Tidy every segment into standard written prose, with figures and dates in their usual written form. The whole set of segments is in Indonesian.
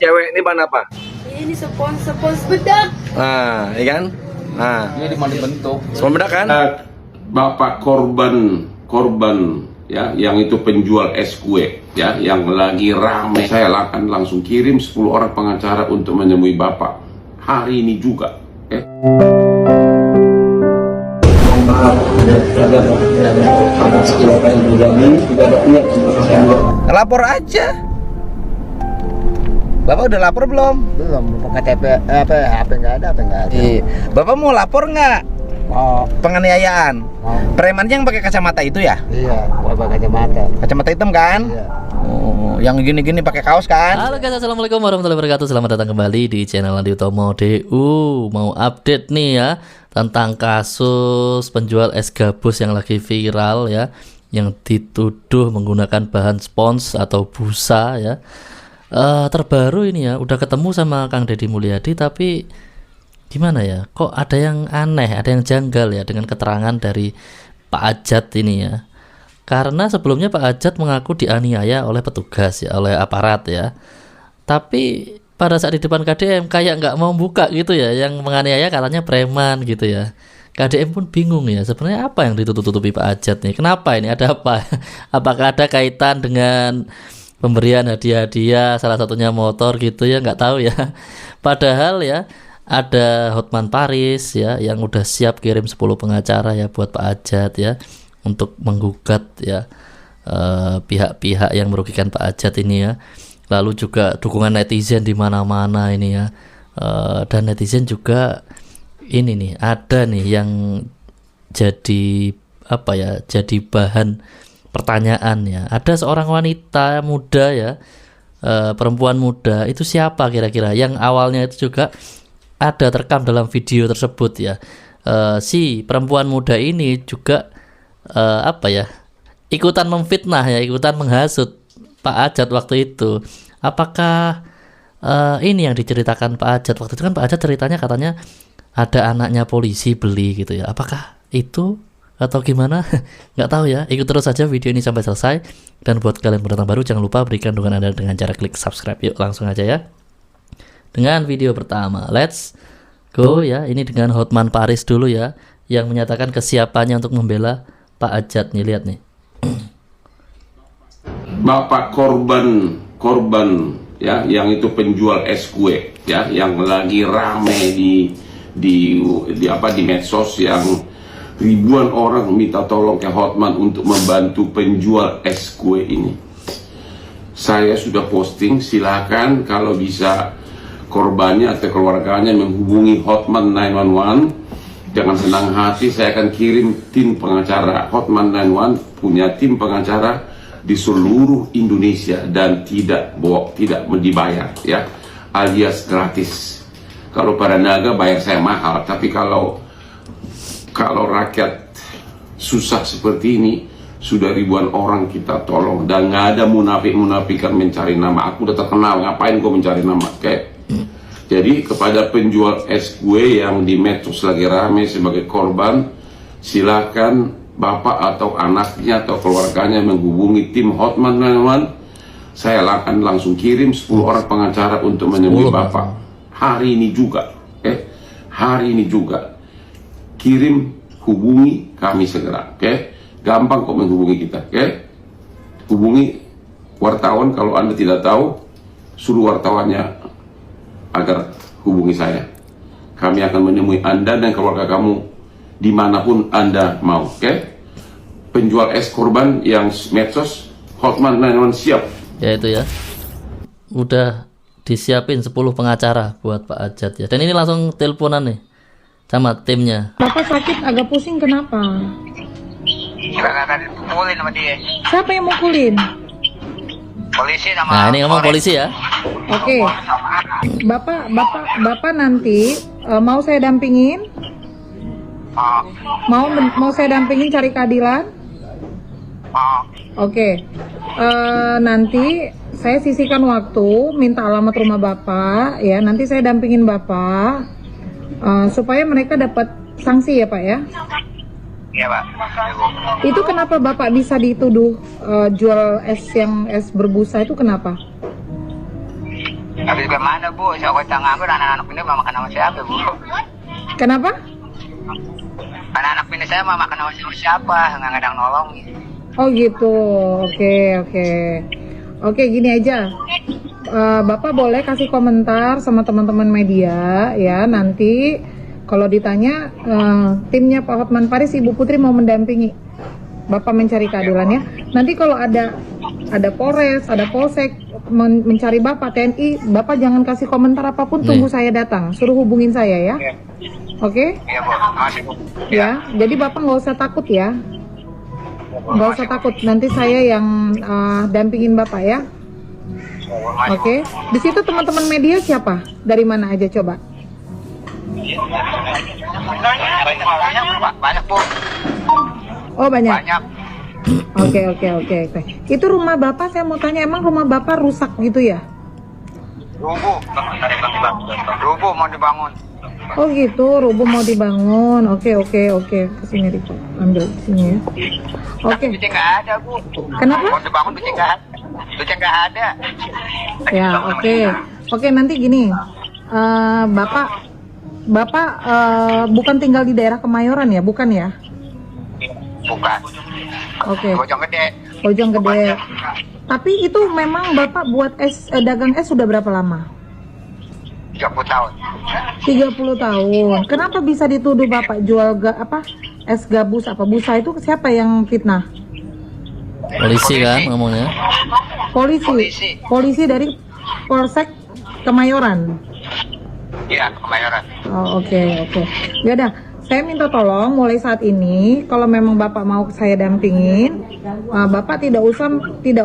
cewek ini bahan apa? Ini spons bedak. Nah, iya kan? Nah, Ini di mana dibentuk? semua bedak kan? Bapak korban ya, yang itu penjual es kue ya, yang lagi rame, saya akan langsung kirim 10 orang pengacara untuk menemui Bapak hari ini juga. Lapor aja. Bapak udah lapor belum? Belum, KTP HP nggak ada, Iya. Bapak mau lapor nggak? Mau, Penganiayaan. mau. Preman yang pakai kacamata itu ya? Iya, bapak kacamata. Kacamata hitam kan? Iya. Oh, yang gini-gini pakai kaos kan? Halo guys, assalamualaikum warahmatullahi wabarakatuh. Selamat datang kembali di channel Andi Utomo DU. Mau update nih ya tentang kasus penjual es gabus yang lagi viral ya, yang dituduh menggunakan bahan spons atau busa ya. Terbaru ini ya, udah ketemu sama Kang Deddy Mulyadi, tapi gimana ya, kok ada yang aneh, ada yang janggal ya dengan keterangan dari Pak Ajat ini ya. Karena sebelumnya Pak Ajat mengaku dianiaya oleh petugas ya, oleh aparat ya. Tapi pada saat di depan KDM kayak nggak mau buka gitu ya, yang menganiaya katanya preman gitu ya. KDM pun bingung ya, sebenarnya apa yang ditutup-tutupi Pak Ajat nih? Kenapa ini? Ada apa? Apakah ada kaitan dengan pemberian hadiah-hadiah, salah satunya motor gitu ya, nggak tahu ya. Padahal ya ada Hotman Paris ya yang udah siap kirim 10 pengacara ya buat Pak Ajat ya untuk menggugat ya pihak-pihak yang merugikan Pak Ajat ini ya. Lalu juga dukungan netizen di mana-mana ini ya. Dan netizen juga ini nih, ada nih yang jadi apa ya, jadi bahan pertanyaan ya. Ada seorang wanita muda ya, perempuan muda, itu siapa kira-kira? Yang awalnya itu juga ada terekam dalam video tersebut ya. Si perempuan muda ini juga apa ya, ikutan memfitnah ya, ikutan menghasut Pak Ajat waktu itu. Apakah ini yang diceritakan Pak Ajat waktu itu? Kan Pak Ajat ceritanya katanya ada anaknya polisi beli gitu ya. Apakah itu atau gimana? Nggak tahu ya. Ikut terus saja video ini sampai selesai. Dan buat kalian pendatang baru, jangan lupa berikan dukungan Anda dengan cara klik subscribe. Yuk langsung aja ya dengan video pertama. Let's go ya. Ini dengan Hotman Paris dulu ya, yang menyatakan kesiapannya untuk membela Pak Ajat nih. Lihat nih. Bapak korban ya, yang itu penjual es kue ya, yang lagi rame di medsos, yang ribuan orang minta tolong ke Hotman untuk membantu penjual es kue ini. Saya sudah posting, silakan kalau bisa korbannya atau keluarganya menghubungi Hotman 911. Jangan senang hati, saya akan kirim tim pengacara. Hotman 911 punya tim pengacara di seluruh Indonesia dan tidak dibayar ya, alias gratis. Kalau pada naga bayar saya mahal, tapi kalau rakyat susah seperti ini, sudah ribuan orang kita tolong, dan nggak ada munafik-munafikan mencari nama. Aku udah terkenal, ngapain gue mencari nama? Jadi kepada penjual es kue yang di medsos lagi rame sebagai korban, silakan bapak atau anaknya atau keluarganya menghubungi tim Hotman 911. Saya akan langsung kirim 10 orang pengacara untuk menemui bapak hari ini juga. Hari ini juga. Kirim, hubungi kami segera. Gampang kok menghubungi kita. Hubungi wartawan. Kalau Anda tidak tahu, suruh wartawannya agar hubungi saya. Kami akan menemui Anda dan keluarga kamu dimanapun Anda mau. Penjual es korban yang medsos, Hotman 911 siap. Ya itu ya, udah disiapin 10 pengacara buat Pak Ajat ya. Dan ini langsung teleponan nih sama timnya. Bapak sakit agak pusing, kenapa? Akan dipukulin sama dia. Siapa yang mukulin? Polisi sama. Nah ini ngomong polisi ya. Oke. Bapak nanti mau saya dampingin? Mau saya dampingin cari keadilan? Oke. Nanti saya sisihkan waktu, minta alamat rumah Bapak ya. Nanti saya dampingin Bapak supaya mereka dapat sanksi ya Pak ya. Iya Pak. Itu kenapa Bapak bisa dituduh jual es berbusa itu kenapa? Habis gimana Bu? Saya kota nganggur, anak-anak ini mau makan sama siapa Bu? Kenapa? Anak-anak ini saya mau makan sama siapa? Nggak ada yang nolong. Oh gitu. Oke, gini aja. Bapak boleh kasih komentar sama teman-teman media ya. Nanti kalau ditanya timnya Pak Hotman Paris, Ibu Putri mau mendampingi Bapak mencari keadilan ya. Nanti kalau ada Polres, ada Polsek mencari Bapak TNI, Bapak jangan kasih komentar apapun, tunggu saya datang, suruh hubungin saya ya. Oke? Iya Bu, makasih Bu. Ya, jadi Bapak nggak usah takut ya. Nggak usah takut, nanti saya yang dampingin Bapak ya. Oke, di situ teman-teman media siapa? Dari mana aja coba? Banyak Bu. Oh banyak. Banyak. Oke. Itu rumah Bapak, saya mau tanya, emang rumah Bapak rusak gitu ya? Rubuh mau dibangun. Oh gitu, rubuh mau dibangun. Oke. Kesini Riko, ambil sini ya. Oke. Duitnya nggak ada Bu. Kenapa? Mau dibangun duitnya nggak ada. Duitnya nggak ada. Ya, oke. Nanti gini, Bapak bukan tinggal di daerah Kemayoran ya, bukan ya? Bukan. Oke. Bojong Gede. Tapi itu memang Bapak buat dagang es sudah berapa lama? 30 tahun. 30 tahun. Kenapa bisa dituduh Bapak jual es gabus apa busa, itu siapa yang fitnah? Polisi kan ngomongnya. Polisi dari Polsek Kemayoran. Iya, Kemayoran. Oh, oke. Ya udah, saya minta tolong mulai saat ini kalau memang Bapak mau saya dampingin, Bapak tidak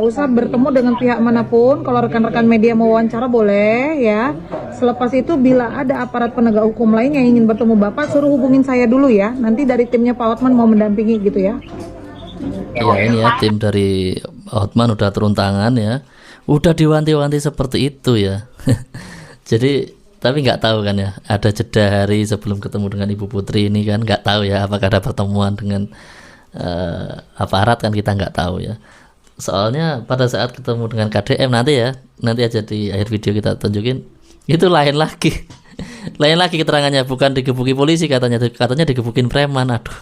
usah bertemu dengan pihak manapun. Kalau rekan-rekan media mau wawancara boleh ya. Selepas itu bila ada aparat penegak hukum lain yang ingin bertemu Bapak, suruh hubungin saya dulu ya. Nanti dari timnya Pak Hotman mau mendampingi gitu ya. Ya ini ya, tim dari Hotman udah turun tangan ya. Udah diwanti-wanti seperti itu ya. Jadi tapi nggak tahu kan ya, ada jeda hari sebelum ketemu dengan Ibu Putri ini kan, nggak tahu ya apakah ada pertemuan dengan aparat, kan kita nggak tahu ya. Soalnya pada saat ketemu dengan KDM nanti aja di akhir video kita tunjukin, itu lain lagi keterangannya, bukan digebuki polisi, katanya digebukin preman. Aduh,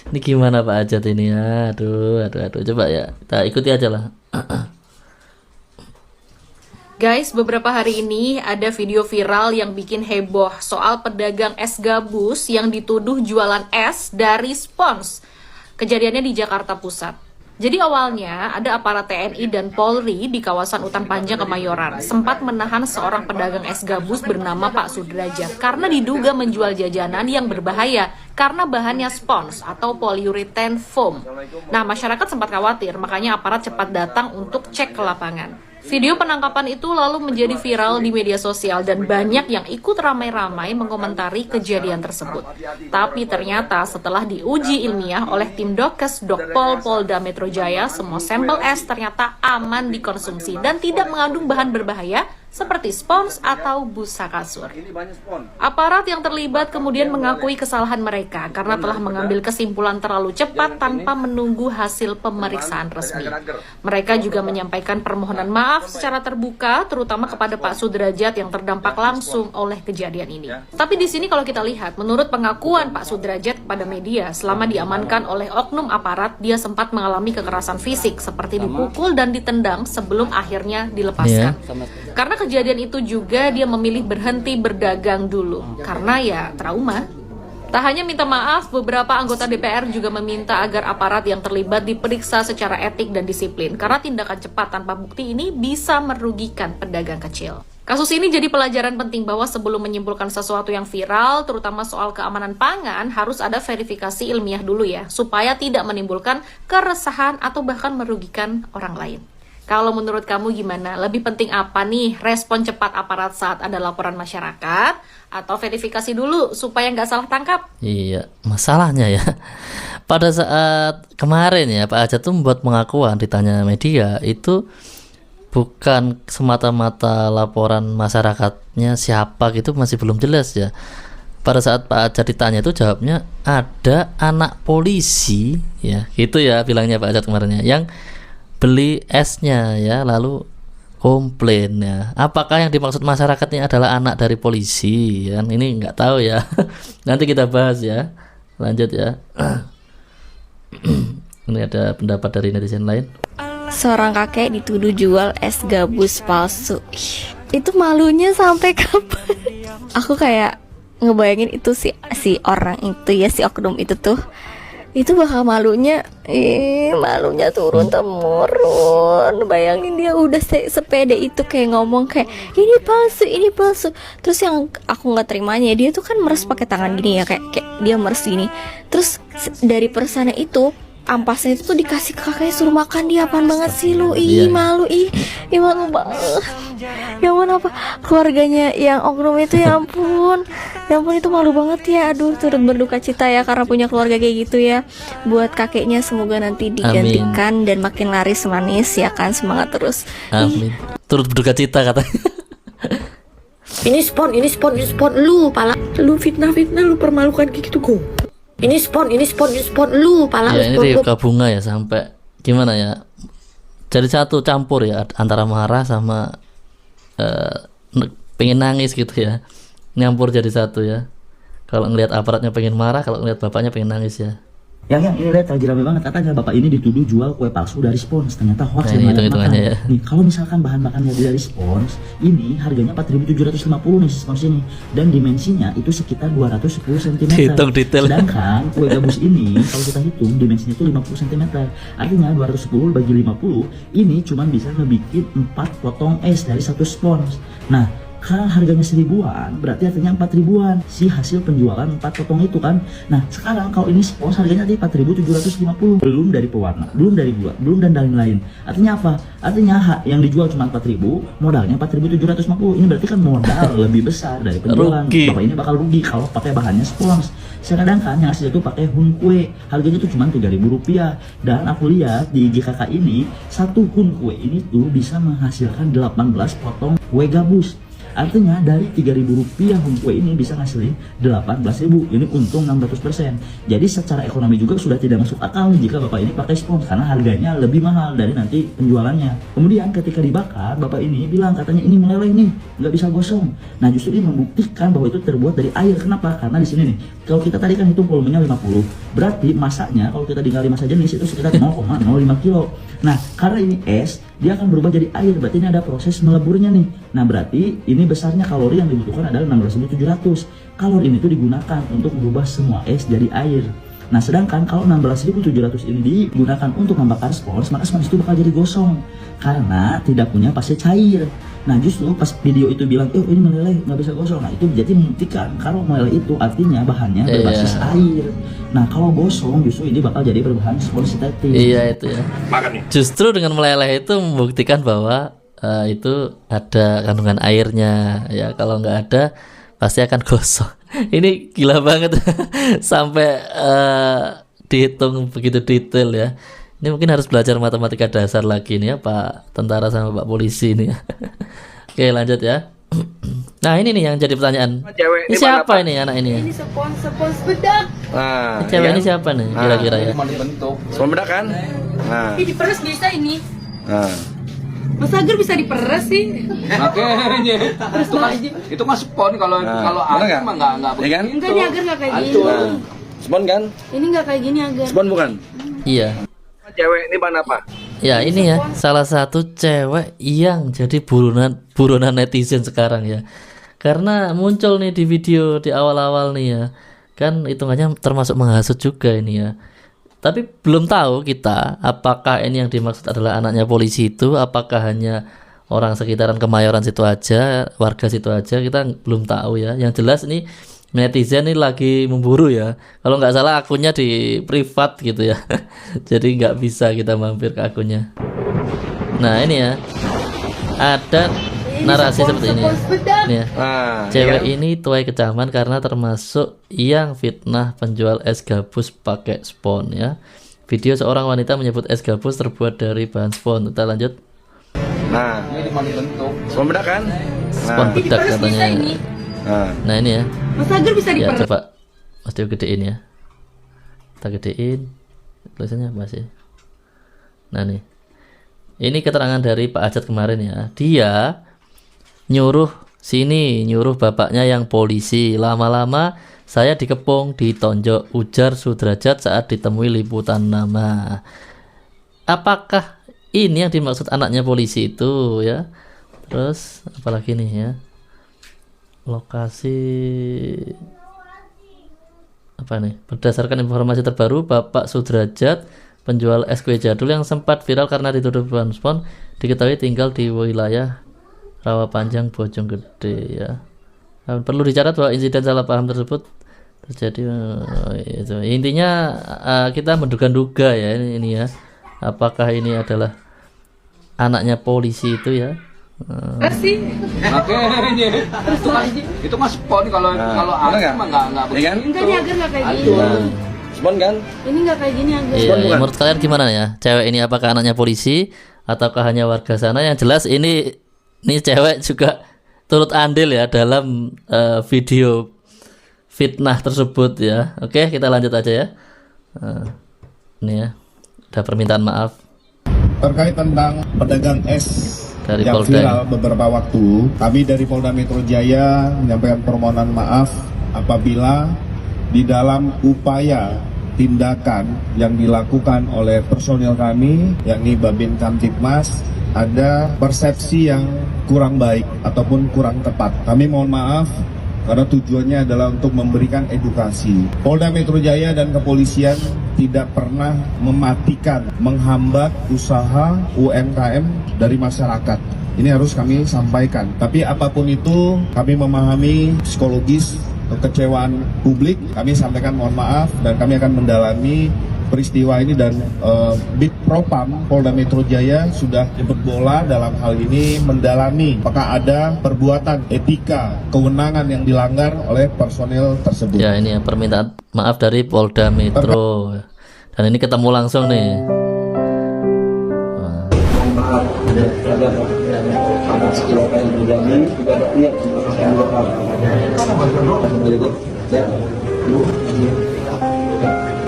ini gimana Pak Ajat ini ya? Aduh, coba ya kita ikuti aja lah. Guys, beberapa hari ini ada video viral yang bikin heboh soal pedagang es gabus yang dituduh jualan es dari Spons. Kejadiannya di Jakarta Pusat. Jadi awalnya ada aparat TNI dan Polri di kawasan Utan Panjang Kemayoran sempat menahan seorang pedagang es gabus bernama Pak Sudrajat karena diduga menjual jajanan yang berbahaya karena bahannya spons atau polyurethane foam. Nah, masyarakat sempat khawatir, makanya aparat cepat datang untuk cek ke lapangan. Video penangkapan itu lalu menjadi viral di media sosial dan banyak yang ikut ramai-ramai mengomentari kejadian tersebut. Tapi ternyata setelah diuji ilmiah oleh tim Dokes Dokpol Polda Metro Jaya, semua sampel es ternyata aman dikonsumsi dan tidak mengandung bahan berbahaya seperti spons atau busa kasur. Aparat yang terlibat kemudian mengakui kesalahan mereka karena telah mengambil kesimpulan terlalu cepat tanpa menunggu hasil pemeriksaan resmi. Mereka juga menyampaikan permohonan maaf secara terbuka, terutama kepada Pak Sudrajat yang terdampak langsung oleh kejadian ini. Tapi di sini kalau kita lihat, menurut pengakuan Pak Sudrajat kepada media, selama diamankan oleh oknum aparat, dia sempat mengalami kekerasan fisik seperti dipukul dan ditendang sebelum akhirnya dilepaskan. Karena kejadian itu juga dia memilih berhenti berdagang dulu karena ya trauma. Tak hanya minta maaf, beberapa anggota DPR juga meminta agar aparat yang terlibat diperiksa secara etik dan disiplin karena tindakan cepat tanpa bukti ini bisa merugikan pedagang kecil. Kasus ini jadi pelajaran penting bahwa sebelum menyimpulkan sesuatu yang viral, terutama soal keamanan pangan, harus ada verifikasi ilmiah dulu ya, supaya tidak menimbulkan keresahan atau bahkan merugikan orang lain. Kalau menurut kamu gimana? Lebih penting apa nih? Respon cepat aparat saat ada laporan masyarakat atau verifikasi dulu supaya nggak salah tangkap? Iya, masalahnya ya, pada saat kemarin ya Pak Ajat tuh membuat pengakuan, ditanya media itu bukan semata-mata laporan masyarakatnya siapa gitu, masih belum jelas ya. Pada saat Pak Ajat ditanya itu jawabnya ada anak polisi ya, gitu ya bilangnya Pak Ajat kemarin ya, yang beli esnya ya, lalu komplain ya. Apakah yang dimaksud masyarakat ini adalah anak dari polisi? Kan ini nggak tahu ya. Nanti kita bahas ya. Lanjut ya. Ini ada pendapat dari netizen lain. Seorang kakek dituduh jual es gabus palsu. Ih, itu malunya sampai kapan? Aku kayak ngebayangin itu si orang itu ya, si oknum itu tuh, itu bakal malunya turun temurun. Bayangin dia udah sepede itu kayak ngomong kayak ini palsu. Terus yang aku nggak terimanya, dia tuh kan meres pakai tangan gini ya, kayak dia meres gini. Terus dari persana itu ampasnya itu tuh dikasih ke kakaknya, suruh makan. Dia apaan banget sih lu? Malu malu banget. Ya ampun, apa keluarganya yang oknum itu, ya ampun itu malu banget ya. Aduh, turut berduka cita ya karena punya keluarga kayak gitu ya. Buat kakeknya semoga nanti digantikan dan makin laris manis ya kan, semangat terus. Amin. Turut berduka cita katanya. Ini spon lu pala, lu fitnah lu permalukan kayak gitu go. Ini spon lu pala. Ya, ini Rifka Bunga ya, sampai gimana ya? Jadi satu campur ya antara marah sama pengen nangis gitu ya. Nyampur jadi satu ya. Kalau ngelihat aparatnya pengen marah, kalau ngelihat bapaknya pengen nangis ya. Yang ini lihat lagi rame banget, katanya bapak ini dituduh jual kue palsu dari Spons. Ternyata hoax Nah, yang hitung-hitungannya ya. Nih, kalau misalkan bahan makannya dari Spons, ini harganya 4.750 nih si Spons ini, dan dimensinya itu sekitar 210 cm. Hitung detail. Sedangkan kue gabus ini kalau kita hitung dimensinya itu 50 cm. Artinya 210 bagi 50 ini cuma bisa ngebikin 4 potong es dari satu Spons. Nah, karena harganya 1000-an, berarti artinya 4000-an si hasil penjualan 4 potong itu kan. Nah, sekarang kalau ini Spons harganya tadi 4.750, belum dari pewarna, belum dari buat, belum dan lain-lain. Artinya apa? Artinya yang dijual cuma 4.000, modalnya 4.750. Ini berarti kan modal lebih besar dari penjualan. Rugi. Bapak ini bakal rugi kalau pakai bahannya Spons. Sedangkan yang asli itu pakai hun kue, harganya itu cuma 3.000 rupiah. Dan aku lihat di IG kakak ini, satu hun kue ini tuh bisa menghasilkan 18 potong kue gabus. Artinya dari 3.000 rupiah hun kue ini bisa ngasilin 18.000. Ini untung 600%. Jadi secara ekonomi juga sudah tidak masuk akal nih jika bapak ini pakai Spons, karena harganya lebih mahal dari nanti penjualannya. Kemudian ketika dibakar, bapak ini bilang katanya ini meleleh nih, nggak bisa gosong. Nah, justru ini membuktikan bahwa itu terbuat dari air. Kenapa? Karena di sini nih, kalau kita tadi kan hitung volumenya 50, berarti masaknya kalau kita dikali massa jenis itu sekitar 0,05 kilo. Nah, karena ini es, dia akan berubah jadi air, berarti ini ada proses meleburnya nih. Nah, berarti ini besarnya kalori yang dibutuhkan adalah 16.700. Kalori ini tuh digunakan untuk merubah semua es jadi air. Nah, sedangkan kalau 16.700 ini digunakan untuk membakar Spons, maka Spons itu bakal jadi gosong karena tidak punya fase cair. Nah, justru pas video itu bilang, ini meleleh, nggak bisa gosong. Nah, itu jadi membuktikan kalau meleleh itu artinya bahannya berbasis air. Nah, kalau gosong justru ini bakal jadi berbahan Spons sintetis. Iya itu ya. Justru dengan meleleh itu membuktikan bahwa itu ada kandungan airnya ya. Kalau nggak ada pasti akan gosong. Ini gila banget. Sampai dihitung begitu detail ya. Ini mungkin harus belajar matematika dasar lagi nih ya Pak Tentara sama Pak Polisi ini ya. Oke, lanjut ya. Nah, ini nih yang jadi pertanyaan. Ini siapa ini anak ini? Ini spons bedak. Nah, Ini cewek ini siapa nih kira-kira ya? Spons bedak kan? Nah, Ini diperes bisa ini. nah. Mas Agar bisa diperes sih. Makanya itu mah spon, kalau air mah enggak Iya kan? Enggak, di Agar nggak kayak gini. Nah, spons kan? Ini nggak kayak gini Agar. Spons bukan? Iya. Cewek ini bahan apa? Ya ini ya salah satu cewek yang jadi buronan netizen sekarang ya. Karena muncul nih di video di awal-awal nih ya. Kan hitungannya termasuk menghasut juga ini ya. Tapi belum tahu kita apakah ini yang dimaksud adalah anaknya polisi itu, apakah hanya orang sekitaran Kemayoran situ aja, warga situ aja, kita belum tahu ya. Yang jelas ini netizen ini lagi memburu ya. Kalau nggak salah akunnya di privat gitu ya. Jadi nggak bisa kita mampir ke akunnya. Nah ini ya, ada narasi seperti ini. Nih ya. Nah, Cewek ini tuai kecaman karena termasuk yang fitnah penjual es gabus pakai spon ya. Video seorang wanita menyebut es gabus terbuat dari bahan spon. Kita lanjut. Nah, spons bedak kan? Spon bedak katanya. Nah ini ya. Mas Agar bisa Ya diperes. coba Mas Dio gedein ya. Kita gedein tulisannya apa sih? Nah nih, Ini keterangan dari Pak Ajat kemarin ya. Dia nyuruh bapaknya yang polisi. Lama-lama saya dikepung, ditonjok, ujar Sudrajat saat ditemui liputan nama. Apakah ini yang dimaksud anaknya polisi itu ya? Terus apalagi nih ya? Lokasi apa nih? Berdasarkan informasi terbaru, Bapak Sudrajat, penjual es kue jadul yang sempat viral karena dituduh spon, diketahui tinggal di wilayah Rawapanjang, Bojonggede ya. Perlu dicatat bahwa insiden salah paham tersebut terjadi itu. Intinya kita menduga-duga ya ini ya. Apakah ini adalah anaknya polisi itu ya? Kasih. Makanya itu mah spon kalau aku mah nggak Iya kan? begitu. Kan Agar nggak kayak gini. Spon kan? Ini nggak kayak gini Agar. Iya, menurut kalian gimana ya? Cewek ini apakah anaknya polisi ataukah hanya warga sana? Yang jelas ini cewek juga turut andil ya dalam video fitnah tersebut ya. Oke, kita lanjut aja ya. Ini ya, ada permintaan maaf terkait tentang pedagang es dari yang Polda. viral beberapa waktu. Kami dari Polda Metro Jaya menyampaikan permohonan maaf apabila di dalam upaya tindakan yang dilakukan oleh personil kami, yakni Babin Kamtibmas, ada persepsi yang kurang baik ataupun kurang tepat. Kami mohon maaf karena tujuannya adalah untuk memberikan edukasi. Polda Metro Jaya dan kepolisian tidak pernah mematikan, menghambat usaha UMKM dari masyarakat. Ini harus kami sampaikan. Tapi apapun itu, kami memahami psikologis kekecewaan publik. Kami sampaikan mohon maaf dan kami akan mendalami peristiwa ini, dan Bid Propam Polda Metro Jaya sudah jemput bola dalam hal ini mendalami apakah ada perbuatan etika kewenangan yang dilanggar oleh personil tersebut. Ya, ini ya permintaan maaf dari Polda Metro. Dan ini ketemu langsung nih.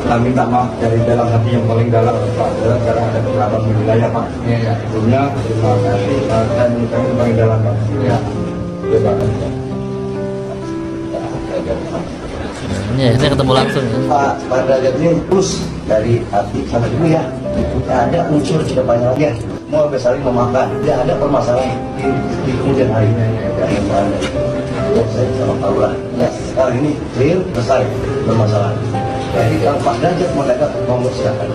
Kami minta maaf dari dalam hati yang paling dalam, Pak, karena ada beberapa wilayah, Pak. Sebelumnya terima kasih dan kami paling dalam, Pak. Terima kasih. Ini ketemu langsung ya. Pak Derajat ini terus dari hati sama ibu ya. Tidak ada unsur kedepannya lagi ya. Mau saling memakan, tidak ada permasalahan di kemudian hari ini. Saya sama Pak Lurah. Ya, sekarang ini clear, selesai permasalahan. Jadi kalau Pak Derajat mau dekat, monggo silakan.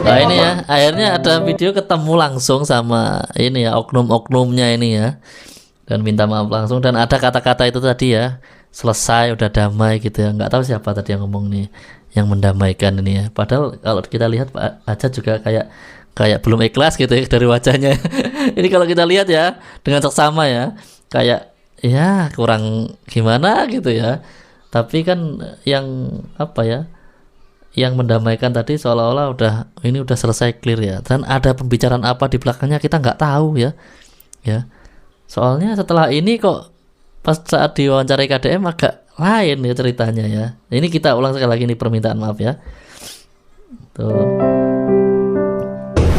Nah ini ya, akhirnya ada video ketemu langsung sama ini ya, oknum-oknumnya ini ya, dan minta maaf langsung, dan ada kata-kata itu tadi ya, selesai, udah damai gitu ya. Nggak tahu siapa tadi yang ngomong nih, yang mendamaikan ini ya. Padahal kalau kita lihat Pak Ajat juga kayak belum ikhlas gitu ya dari wajahnya. Ini kalau kita lihat ya dengan seksama ya, kayak ya kurang gimana gitu ya. Tapi kan yang apa ya, yang mendamaikan tadi seolah-olah udah selesai clear ya. Dan ada pembicaraan apa di belakangnya kita nggak tahu ya. Ya. Soalnya setelah ini kok pas saat diwawancarai KDM agak lain ya ceritanya ya. Ini kita ulang sekali lagi nih permintaan maaf ya. Tuh.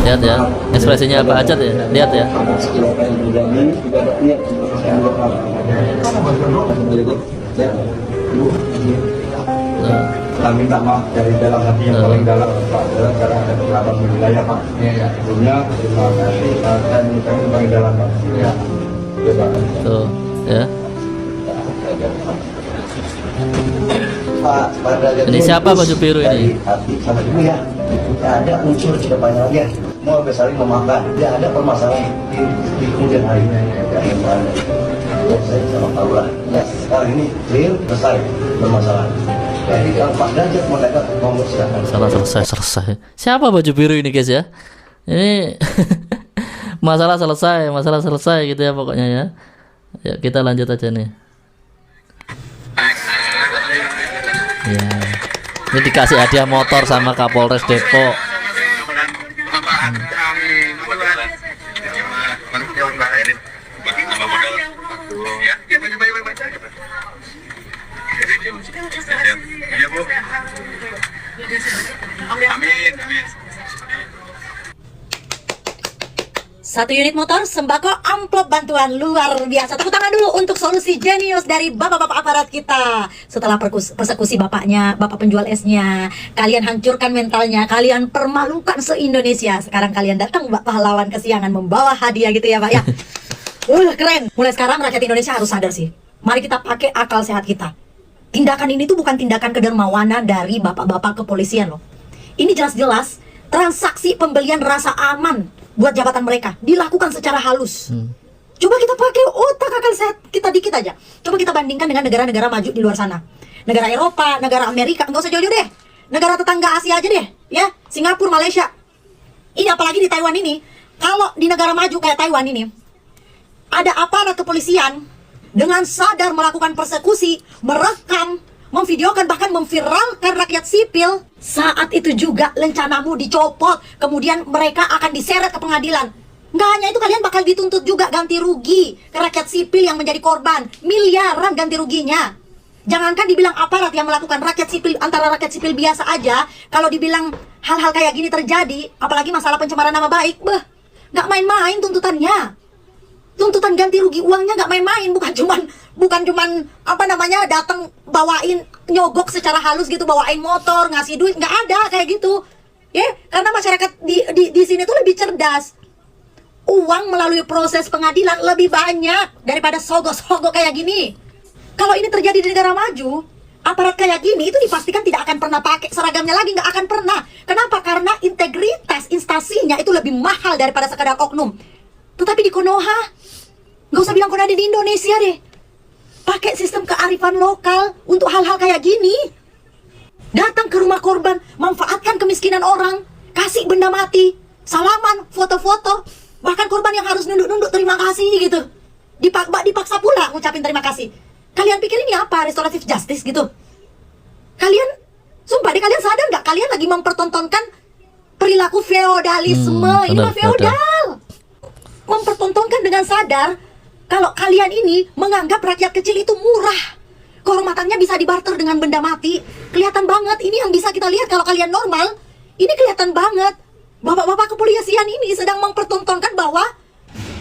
Lihat ya, ekspresinya Pak Ajat ya. Lihat ya. Kami minta maaf dari dalam hati yang paling dalam, Pak, karena ada beberapa wilayah, Pak. Sebelumnya terima kasih dan kami paling dalam, Pak. Terima kasih. Tuh, ya. Pak Derajat ini siapa baju biru ini? Hati sama ibu ya. Tidak ada unsur kedepannya lagi ya. Mau saling memakan, tidak ada permasalahan di kemudian hari ini. Saya sama Pak Lurah. Ya, sekarang ini clear, selesai permasalahan. Jadi kalau Pak Derajat mau dekat, monggo silakan. Salah, selesai. Siapa baju biru ini guys ya? Ini masalah selesai gitu ya pokoknya ya. Ya kita lanjut aja nih. Ya, ini dikasih hadiah motor sama Kapolres Depok. 1 unit motor, sembako, amplop bantuan luar biasa. Tepuk tangan dulu untuk solusi jenius dari bapak-bapak aparat kita. Setelah persekusi bapaknya, bapak penjual esnya, kalian hancurkan mentalnya, kalian permalukan se-Indonesia. Sekarang kalian datang pahlawan kesiangan membawa hadiah gitu ya Pak ya. Keren. Mulai sekarang rakyat Indonesia harus sadar sih. Mari kita pakai akal sehat kita. Tindakan ini tuh bukan tindakan kedermawanan dari bapak-bapak kepolisian loh. Ini jelas-jelas transaksi pembelian rasa aman buat jabatan mereka dilakukan secara halus. Coba kita pakai otak akal sehat kita dikit aja. Coba kita bandingkan dengan negara-negara maju di luar sana. Negara Eropa, negara Amerika, nggak usah jauh-jauh deh. Negara tetangga Asia aja deh, ya. Singapura, Malaysia. Ini apalagi di Taiwan ini. Kalau di negara maju kayak Taiwan ini, ada aparat kepolisian dengan sadar melakukan persekusi, merekam, memvideokan, bahkan memviralkan rakyat sipil. Saat itu juga lencanamu dicopot, kemudian mereka akan diseret ke pengadilan. Nggak hanya itu, kalian bakal dituntut juga ganti rugi ke rakyat sipil yang menjadi korban. Miliaran ganti ruginya. Jangankan dibilang aparat yang melakukan, rakyat sipil, antara rakyat sipil biasa aja, kalau dibilang hal-hal kayak gini terjadi, apalagi masalah pencemaran nama baik, nggak main-main tuntutannya. Tuntutan ganti rugi uangnya nggak main-main, bukan cuman apa namanya datang bawain nyogok secara halus gitu, bawain motor, ngasih duit, nggak ada kayak gitu. Ya, karena masyarakat di sini tuh lebih cerdas. Uang melalui proses pengadilan lebih banyak daripada sogok-sogok kayak gini. Kalau ini terjadi di negara maju, aparat kayak gini itu dipastikan tidak akan pernah pakai seragamnya lagi, nggak akan pernah. Kenapa? Karena integritas instansinya itu lebih mahal daripada sekadar oknum. Tetapi di Konoha, nggak usah bilang Konoha, di Indonesia deh, pakai sistem kearifan lokal untuk hal-hal kayak gini. Datang ke rumah korban, manfaatkan kemiskinan orang, kasih benda mati, salaman, foto-foto, bahkan korban yang harus nunduk-nunduk terima kasih gitu, dipaksa pula ngucapin terima kasih. Kalian pikir ini apa? Restoratif justice gitu? Kalian, sumpah deh, kalian sadar nggak? Kalian lagi mempertontonkan perilaku feodalisme. Ini mah feodal. Mempertontonkan dengan sadar kalau kalian ini menganggap rakyat kecil itu murah, kehormatannya bisa dibarter dengan benda mati. Kelihatan banget, ini yang bisa kita lihat. Kalau kalian normal, ini kelihatan banget. Bapak-bapak kepolisian ini sedang mempertontonkan bahwa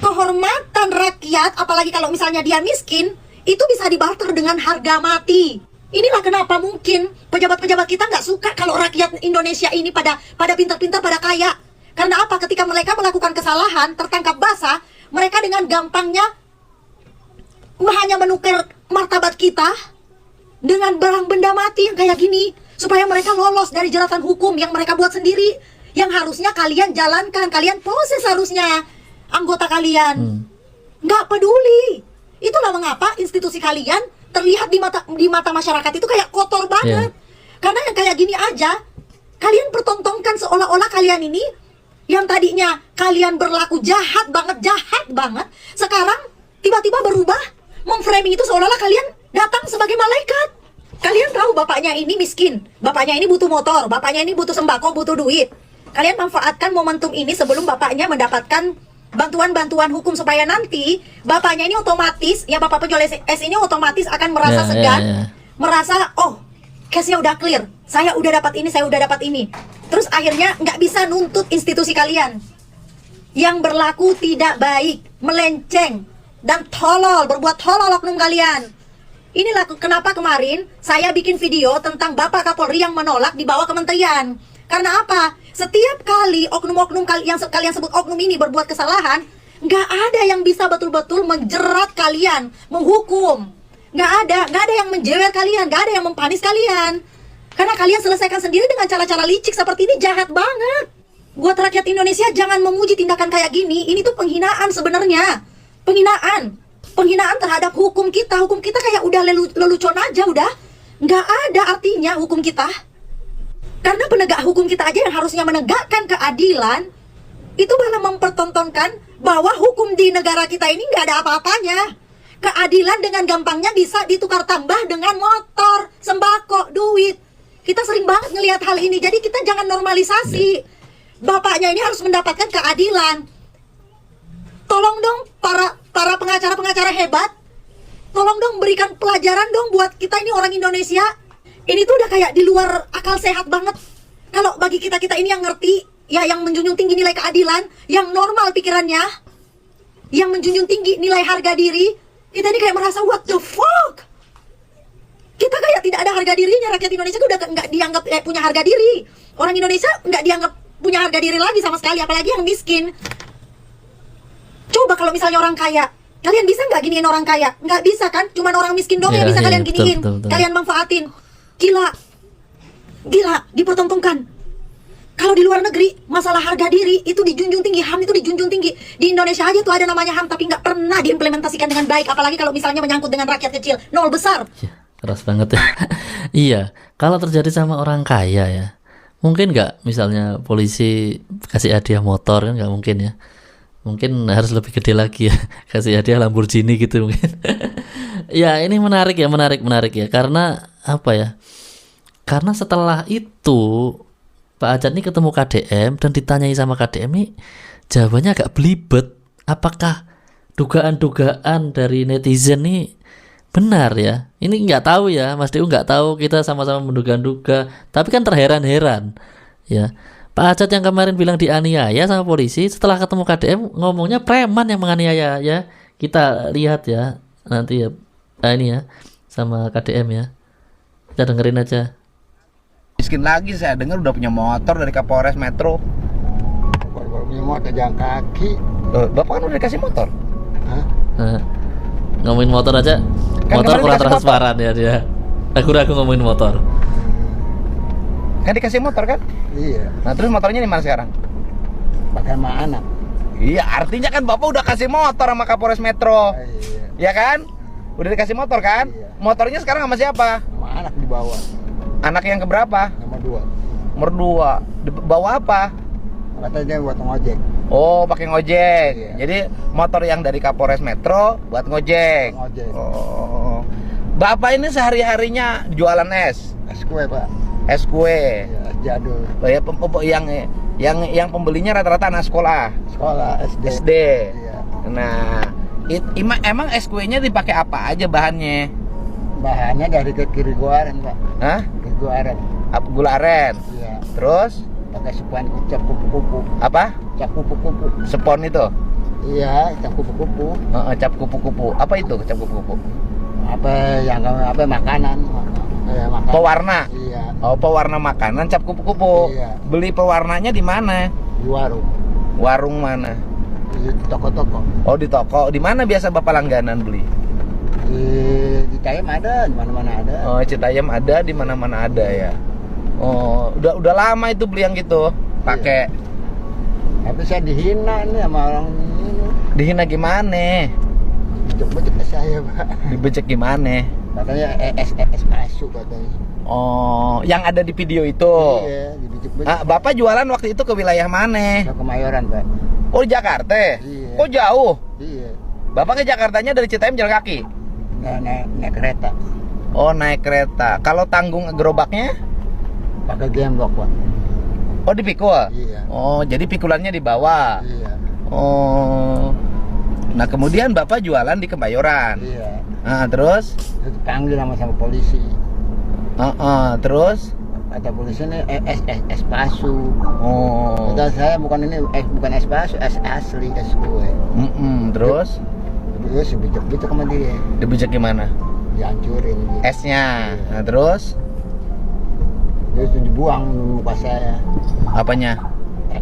kehormatan rakyat, apalagi kalau misalnya dia miskin, itu bisa dibarter dengan harga mati. Inilah kenapa mungkin pejabat-pejabat kita nggak suka kalau rakyat Indonesia ini pada pintar-pintar, pada kaya. Karena apa? Ketika mereka melakukan kesalahan, tertangkap basah, mereka dengan gampangnya hanya menukar martabat kita dengan barang benda mati yang kayak gini, supaya mereka lolos dari jeratan hukum yang mereka buat sendiri, yang harusnya kalian jalankan, kalian proses harusnya anggota kalian. Nggak peduli. Itulah mengapa institusi kalian terlihat di mata masyarakat itu kayak kotor banget. Karena yang kayak gini aja, kalian pertontonkan seolah-olah kalian ini yang tadinya kalian berlaku jahat banget, sekarang tiba-tiba berubah, memframing itu seolah-olah kalian datang sebagai malaikat. Kalian tahu bapaknya ini miskin, bapaknya ini butuh motor, bapaknya ini butuh sembako, butuh duit. Kalian manfaatkan momentum ini sebelum bapaknya mendapatkan bantuan-bantuan hukum, supaya nanti bapaknya ini otomatis, ya bapak penjual es ini otomatis akan merasa segan, merasa, oh, case-nya udah clear, saya udah dapat ini, saya udah dapat ini. Terus akhirnya nggak bisa nuntut institusi kalian yang berlaku tidak baik, melenceng, dan tolol, berbuat tolol oknum kalian. Inilah kenapa kemarin saya bikin video tentang Bapak Kapolri yang menolak dibawa kementerian. Karena apa? Setiap kali oknum-oknum yang kalian sebut oknum ini berbuat kesalahan, nggak ada yang bisa betul-betul menjerat kalian, menghukum. Nggak ada yang menjewer kalian, nggak ada yang mempanis kalian. Karena kalian selesaikan sendiri dengan cara-cara licik seperti ini, jahat banget. Buat rakyat Indonesia, jangan memuji tindakan kayak gini. Ini tuh penghinaan sebenarnya. Penghinaan terhadap hukum kita. Hukum kita kayak udah lelucon aja, udah. Nggak ada artinya hukum kita. Karena penegak hukum kita aja yang harusnya menegakkan keadilan, itu malah mempertontonkan bahwa hukum di negara kita ini nggak ada apa-apanya. Keadilan dengan gampangnya bisa ditukar tambah dengan motor, sembako, duit. Kita sering banget ngelihat hal ini, jadi kita jangan normalisasi. Bapaknya ini harus mendapatkan keadilan. Tolong dong para pengacara-pengacara hebat, tolong dong berikan pelajaran dong buat kita ini orang Indonesia. Ini tuh udah kayak di luar akal sehat banget. Kalau bagi kita ini yang ngerti, ya yang menjunjung tinggi nilai keadilan, yang normal pikirannya, yang menjunjung tinggi nilai harga diri, kita ini kayak merasa what the fuck? Kita kayak tidak ada harga dirinya. Rakyat Indonesia itu udah nggak dianggap punya harga diri. Orang Indonesia nggak dianggap punya harga diri lagi sama sekali, apalagi yang miskin. Coba kalau misalnya orang kaya, kalian bisa nggak giniin orang kaya? Nggak bisa kan? Cuman orang miskin dong yang bisa kalian giniin, betul. kalian manfaatin. Gila, dipertontonkan. Kalau di luar negeri, masalah harga diri itu dijunjung tinggi, HAM itu dijunjung tinggi. Di Indonesia aja tuh ada namanya HAM, tapi nggak pernah diimplementasikan dengan baik. Apalagi kalau misalnya menyangkut dengan rakyat kecil, nol besar. Ya, keras banget ya. Iya, kalau terjadi sama orang kaya ya, mungkin nggak misalnya polisi kasih hadiah motor, kan nggak mungkin ya. Mungkin harus lebih gede lagi ya, kasih hadiah Lamborghini gitu mungkin. Ya ini menarik ya, menarik ya, karena apa ya? Karena setelah itu Pak Ajat ini ketemu KDM dan ditanyai sama KDM ini jawabannya agak belibet. Apakah dugaan-dugaan dari netizen ini benar ya? Ini nggak tahu ya, Mas Dew nggak tahu, kita sama-sama menduga-duga. Tapi kan terheran-heran ya. Pak Ajat yang kemarin bilang dianiaya sama polisi, setelah ketemu KDM ngomongnya preman yang menganiaya ya. Kita lihat ya nanti ya, ini ya sama KDM ya. Kita dengerin aja. Miskin lagi, saya dengar udah punya motor dari Kapolres Metro. Baru punya motor jalan kaki. Bapak kan udah dikasih motor. Ngomongin motor aja, kan motor kurang transparan ya dia. Ragu-ragu ngomongin motor. Kan dikasih motor kan? Iya. Nah terus motornya di mana sekarang? Pakai sama anak. Iya, artinya kan Bapak udah kasih motor sama Kapolres Metro. Iya kan? Udah dikasih motor kan? Iya. Motornya sekarang sama siapa? Sama anak di bawah. Anak yang keberapa? Nomor 2. Bawa apa? Katanya buat ngojek. Oh, pakai ngojek. Iya. Jadi motor yang dari Kapolres Metro buat ngojek. Oh. Bapak ini sehari-harinya jualan es. Es kue, Pak. Es kue. Ya, jadul. Oh, ya, yang pembelinya rata-rata anak sekolah. Sekolah SD. Iya. Nah, emang es kuenya dipakai apa aja bahannya? Bahannya dari kiri gula aren, Pak. Hah? Gula aren. Apa gula aren? Iya. Terus? Pakai sepon cap kupu-kupu. Apa? Cap kupu-kupu. Sepon itu? Iya, cap kupu-kupu. Cap kupu-kupu. Apa itu cap kupu-kupu? Apa makanan? Makanan. Pewarna. Iya. Oh, pewarna makanan cap kupu-kupu. Iya. Beli pewarnanya di mana? Di warung. Warung mana? Di toko-toko. Oh, di toko. Di mana biasa Bapak langganan beli? Di Citayam ada, di mana-mana ada. Oh, Citayam ada, di mana-mana ada ya. Oh, udah lama itu beli yang gitu, pakai. Tapi saya dihina nih sama orang ini. Dihina gimana? Becek-becek saya, Pak. Dibecek gimana? Katanya es masuk katanya. Oh, yang ada di video itu. Iya, dibecek-becek. Bapak jualan waktu itu ke wilayah mana? Ke Kemayoran, Pak. Oh, di Jakarta. Iya. Kok jauh? Iya. Bapak ke Jakartanya dari Citayam jalan kaki? Naik kereta. Oh, naik kereta. Kalau tanggung gerobaknya? Pakai gembok, Pak. Oh, dipikul? Iya. Oh, jadi pikulannya dibawa? Iya. Oh. Nah, kemudian Bapak jualan di Kemayoran? Iya. Nah, terus? Dipanggil sama polisi. Terus? Kata polisi ini es palsu. Oh. Kata saya bukan es palsu, es asli, es kue. Terus? Terus dibecek-becek sama dia. Dibecek gimana? Dihancurin. Esnya. Iya. Nah, terus? Terus dibuang di muka saya. Apanya?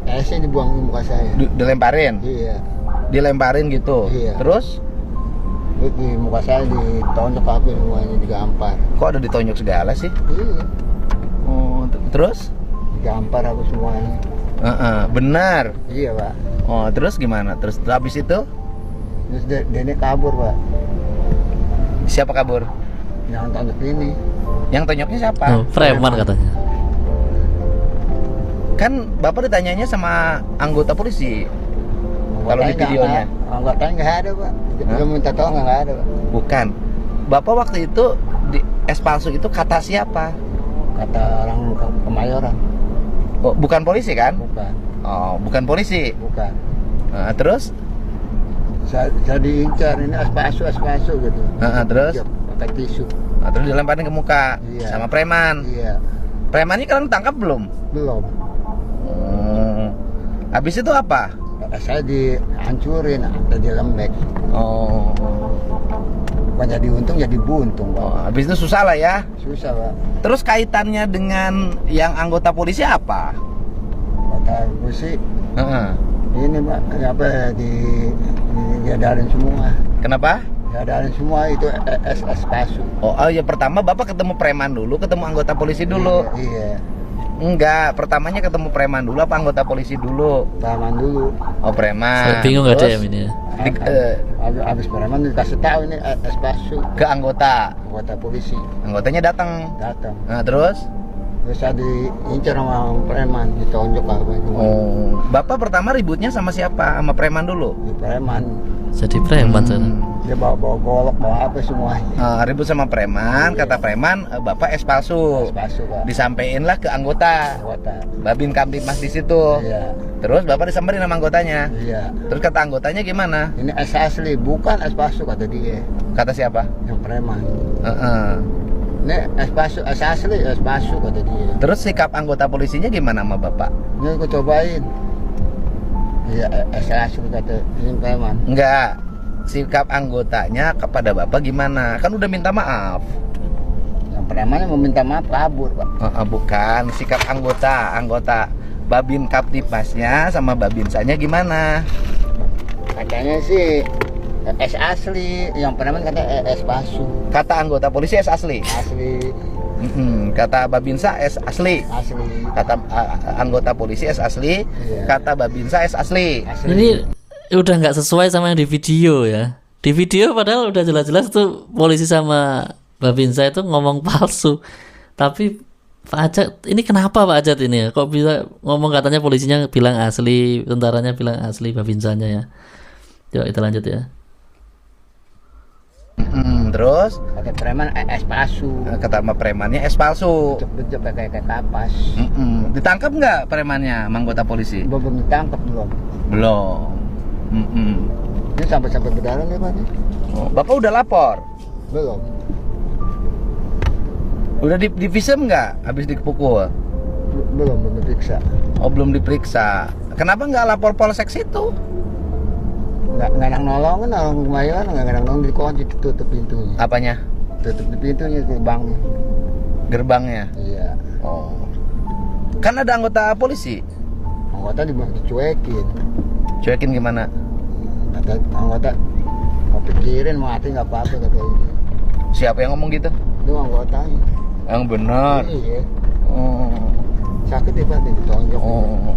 Esnya dibuang di muka saya. Dilemparin? Iya. Dilemparin gitu? Iya. Terus? Terus di muka saya ditonjok HP semuanya, digampar. Kok ada ditonjok segala sih? Iya. Oh, terus? Digampar aku semuanya. Benar? Iya, Pak. Oh, terus gimana? Terus habis itu? Terus dia kabur, Pak. Siapa kabur? Yang tonjok ini. Yang tonjoknya siapa? Oh, preman katanya. Kan Bapak ditanyanya sama anggota polisi. Kalau di videonya. Anggotanya nggak ada, Pak. Dia minta tolong nggak ada, Pak. Bukan. Bapak waktu itu di es palsu itu kata siapa? Kata orang Kemayoran. Oh, bukan polisi kan? Bukan. Oh, bukan polisi. Bukan. Nah, terus? Saya diincar ini es palsu gitu. Terus? Pakai tisu. Nah, terus dilemparin ke muka. Iya. Sama preman. Iya. Premannya kalian tangkap belum? Belum. Habis itu apa? saya dihancurin, ada di lembek. Oh. Bukan jadi untung, jadi buntung, Pak. Oh, habis itu susah lah ya. Susah, Pak. Terus kaitannya dengan yang anggota polisi apa? Kata polisi, Heeh. ini Pak, apa diadarin semua. Kenapa? Diadarin semua itu SS Pasu. Oh ya, pertama Bapak ketemu preman dulu, ketemu anggota polisi dulu. Iya. Enggak, pertamanya ketemu preman dulu apa anggota polisi dulu? Preman dulu. Oh, preman. Saya bingung nggak Terus, DM ini ya. Habis preman dikasih tahu ini SS Pasu ke anggota polisi. Anggotanya datang. Nah, terus saya diincar sama preman, ditonjok apa itu. Oh, Bapak pertama ributnya sama siapa? Sama preman dulu? Di preman. Jadi preman sana. Dia bawa golok, bawa apa semuanya. Ribut sama preman, kata preman, Bapak es palsu. Pak. Disampeinlah ke anggota. Babin Kamtibmas di situ. Iya. Terus Bapak disamperin sama anggotanya. Iya. Terus kata anggotanya gimana? Ini es asli, bukan es palsu kata dia. Kata siapa? Yang preman. Ini es palsu, es asli, es palsu kata dia. Terus sikap anggota polisinya gimana sama Bapak? Ini aku cobain. Iya, es asli kata ini preman. Enggak. Sikap anggotanya kepada Bapak gimana? Kan udah minta maaf. Yang premannya mau minta maaf kabur, Pak. Bukan, sikap anggota Babin Kamtibmasnya sama Babinsanya gimana? Katanya sih es asli, yang preman kata es palsu. Kata anggota polisi es asli. Asli. Kata Babinsa es asli. Asli. Kata anggota polisi es asli. Iya. Kata Babinsa es asli. Ini udah nggak sesuai sama yang di video ya. Di video padahal udah jelas-jelas tuh polisi sama Babinsa itu ngomong palsu. Tapi Pak Ajat, ini kenapa Pak Ajat ini ya? Kok bisa ngomong katanya polisinya bilang asli, tentaranya bilang asli, Babinsanya ya. Yuk kita lanjut ya. Terus kata preman es palsu. Kata sama premannya es palsu. Bejek kayak kapas. Ditangkap nggak premannya sama anggota polisi? Belum ditangkap Belum. Ini sampai berdarah nih Pak. Bapak udah lapor? Belum. Udah di visum nggak habis dipukul? Belum diperiksa. Oh, belum diperiksa. Kenapa nggak lapor polsek situ? Nggak nolongin, nolong kemarin nggak nolong, dikunci, tutup pintunya. Apanya? Tutup pintunya, gerbangnya. Gerbangnya? Iya. Oh. Kan ada anggota polisi? Anggota dicuekin. Cuekin gimana? Kata anggota, mau pikirin mau mati nggak apa-apa kata ini. Siapa yang ngomong gitu? Itu anggotanya. Yang benar. Iya. Oh. Sakit ya Pak, ditonjok. Oh.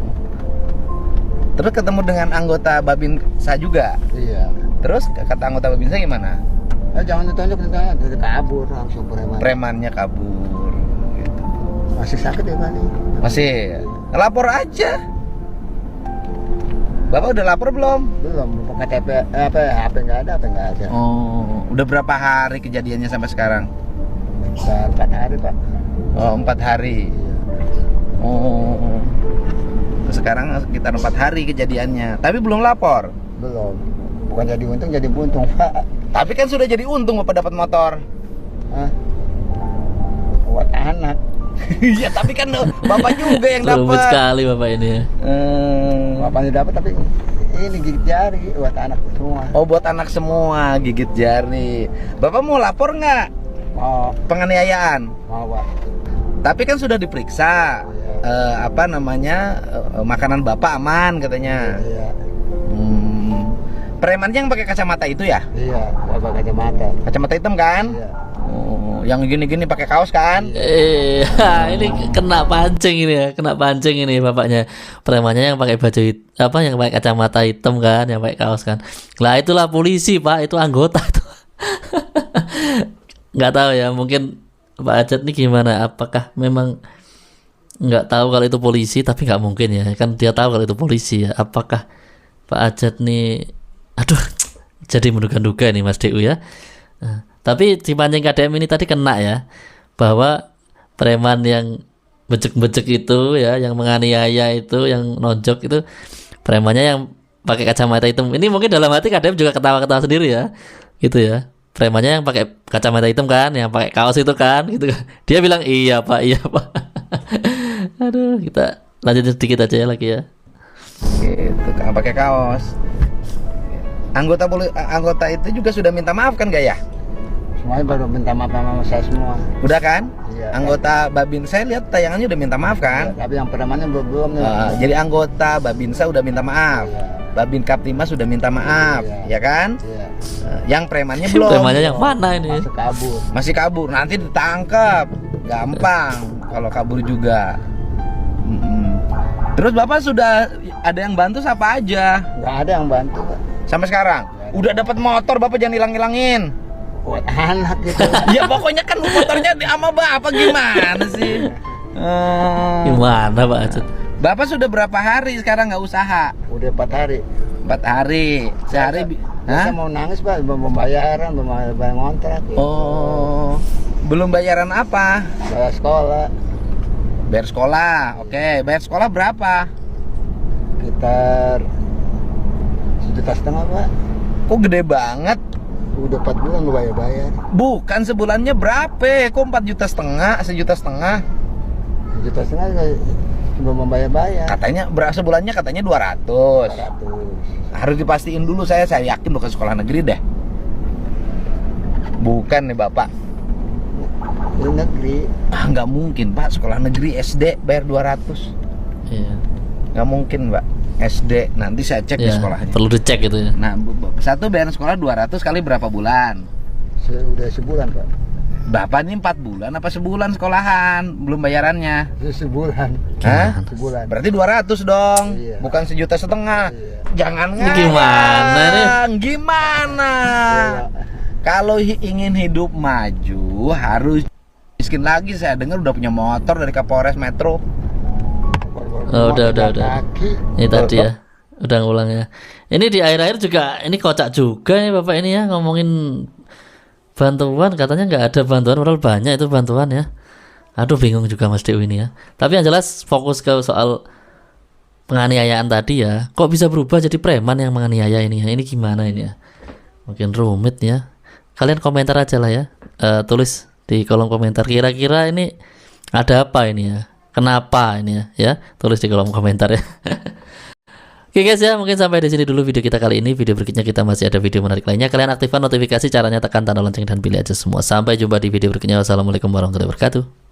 Terus ketemu dengan anggota Babinsa juga? Iya. Terus kata anggota Babinsa gimana? Jangan ditonjok, dia kabur langsung preman. Premannya kabur. Gitu. Masih sakit ya Pak? Masih. Lapor aja. Bapak udah lapor belum? Belum, KTP HP nggak ada, Oh, udah berapa hari kejadiannya sampai sekarang? 4 hari Pak. Oh, 4 hari. Oh, sekarang sekitar 4 hari kejadiannya. Tapi belum lapor? Belum. Bukan jadi untung, jadi buntung Pak. Tapi kan sudah jadi untung Bapak dapat motor. Hah? Buat anak. Iya, tapi kan Bapak juga yang dapat. Rumit sekali Bapak ini ya. Bapaknya dapat, tapi ini gigit jari buat anak semua. Oh, buat anak semua gigit jari. Bapak mau lapor nggak? Mau. Penganiayaan? Mau Pak. Tapi kan sudah diperiksa. Apa namanya? Makanan Bapak aman katanya. Iya. Premannya yang pakai kacamata itu ya? Iya, Bapak kacamata. Kacamata hitam kan? Iya. Oh, yang gini-gini pakai kaos kan? Ini kena pancing ini ya, kena pancing ini bapaknya. Premannya yang pakai baju yang pakai kacamata hitam kan, yang pakai kaos kan. Lah itulah polisi Pak, itu anggota tuh. Nggak tahu ya, mungkin Pak Ajat nih gimana? Apakah memang nggak tahu kalau itu polisi? Tapi nggak mungkin ya, kan dia tahu kalau itu polisi ya. Apakah Pak Ajat nih, aduh, jadi menduga-duga nih Mas DU ya. Nah, tapi si pancing KDM ini tadi kena ya, bahwa preman yang becek-becek itu ya, yang menganiaya itu, yang nonjok itu, premannya yang pakai kacamata hitam. Ini mungkin dalam hati KDM juga ketawa-ketawa sendiri ya, gitu ya. Premannya yang pakai kacamata hitam kan, yang pakai kaos itu kan, gitu kan. Dia bilang iya Pak, iya Pak. Aduh, kita lanjut sedikit aja ya lagi ya. Gitu, nggak pakai kaos. Anggota itu juga sudah minta maaf kan gak ya? Semuanya baru minta maaf sama saya semua. Udah kan? Iya. Anggota Babin, saya lihat tayangannya udah minta maaf kan? Tapi yang premannya belum. Jadi anggota Babinsa udah minta maaf. Babin Kaptimas sudah minta maaf, ya kan? Yang premannya belum. Premannya yang mana ini? Masih kabur. Nanti ditangkap. Gampang kalau kabur juga. Terus Bapak sudah ada yang bantu siapa aja? Nggak ada yang bantu, Pak. Sampai sekarang? Udah dapat motor, Bapak jangan hilang-hilangin. Anak gitu. Ya pokoknya kan motornya sama Bapak, gimana sih? Gimana Pak Acut? Bapak sudah berapa hari sekarang nggak usaha? Udah 4 hari. 4 hari. Sehari Saya mau nangis, Pak, belum bayaran, belum bayar kontrak. Oh, belum bayaran apa? Bayar sekolah. Bayar sekolah, oke. Bayar sekolah berapa? Sekitar 1,5 juta, Pak. Kok gede banget? Udah 4 bulan gue bayar. Bukan, sebulannya berapa? Kok 4,5 juta? 1,5 juta? 1,5 juta belum membayar. Katanya sebulannya katanya 200. Harus dipastiin dulu, saya yakin bukan sekolah negeri deh. Bukan nih Bapak. Di negeri. Nggak mungkin Pak, sekolah negeri SD bayar 200. Iya. Nggak mungkin Pak. SD, nanti saya cek di sekolahnya. Perlu dicek gitu ya. Nah, satu bayar sekolah 200 kali berapa bulan? Udah sebulan, Pak. Bapak ini 4 bulan apa sebulan sekolahan? Belum bayarannya? Sebulan. Hah? Sebulan. Berarti 200 dong. Iya. Bukan 1,5 juta. Jangan Ini gimana nih? Gimana? Kalau ingin hidup maju harus miskin lagi. Saya dengar udah punya motor dari Kapolres Metro. Udah. Ini tadi ya. Udah ngulang ya. Ini di akhir-akhir juga ini kocak juga nih Bapak ini ya, ngomongin bantuan, katanya nggak ada bantuan, padahal banyak itu bantuan ya. Aduh, bingung juga Mas Dewi ini ya. Tapi yang jelas fokus ke soal penganiayaan tadi ya. Kok bisa berubah jadi preman yang menganiaya ini ya? Ini gimana ini ya? Mungkin rumit ya. Kalian komentar aja lah ya. Tulis di kolom komentar kira-kira ini ada apa ini ya? Kenapa ini ya? Ya, tulis di kolom komentar ya. Oke guys ya, mungkin sampai di sini dulu video kita kali ini. Video berikutnya kita masih ada video menarik lainnya. Kalian aktifkan notifikasi, caranya tekan tanda lonceng dan pilih aja semua. Sampai jumpa di video berikutnya. Wassalamualaikum warahmatullahi wabarakatuh.